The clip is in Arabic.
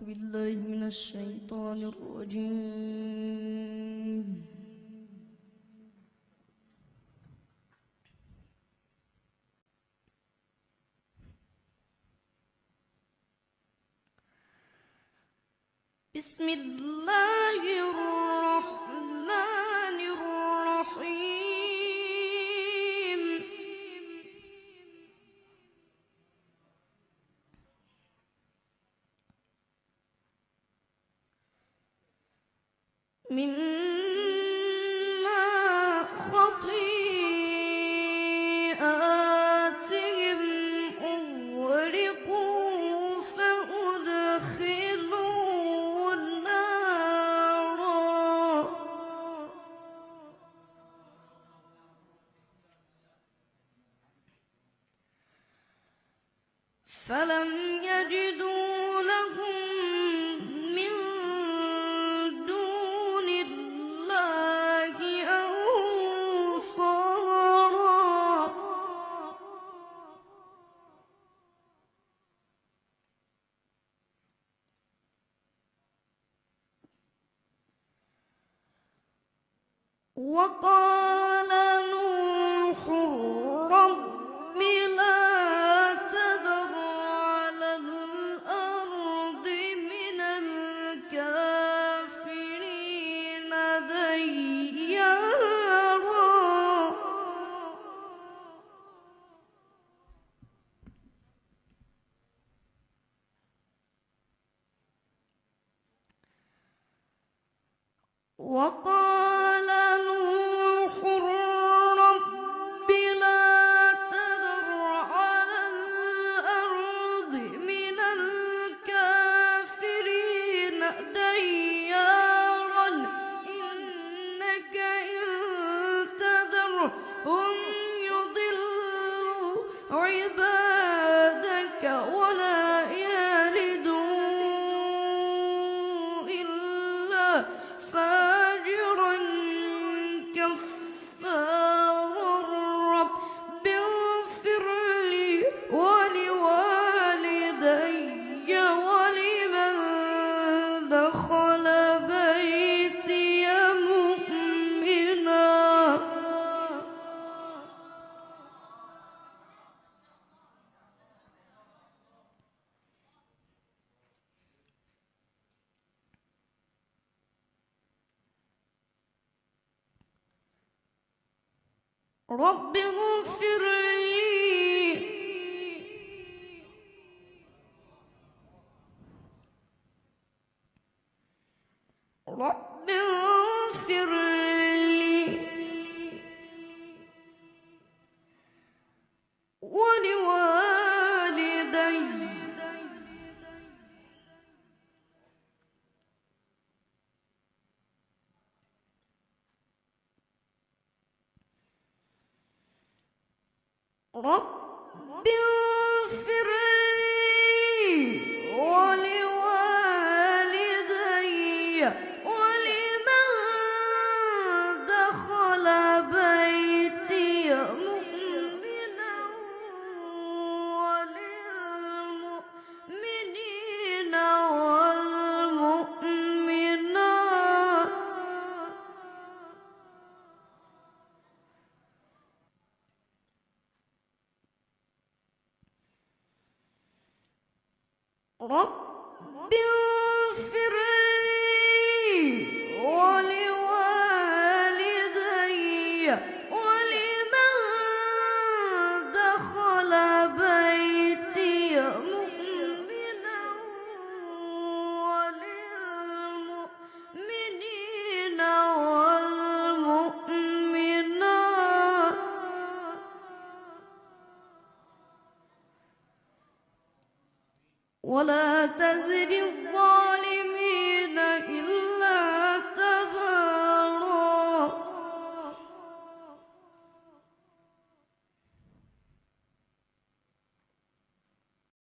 بالله من الشيطان الرجيم. بسم الله الرحمن الرحيم. مما خطيئاتهم أغرقوا فأدخلوا نارا فلم يجدوا لهم من دون الله أنصارا. وقال نوح رب لا تذر على الأرض من الكافرين ديارا. وقال نوح رب لا تذر على الأرض من الكافرين ديارا إنك إن تذرهم يضلوا عبادك ولا يلدوا إلا فاجرا كفارا. رب اغفر لي ولوالدي ولمن دخل بيتي مؤمنا. رب اغفر لي رب اغفر لي ولوالدي رب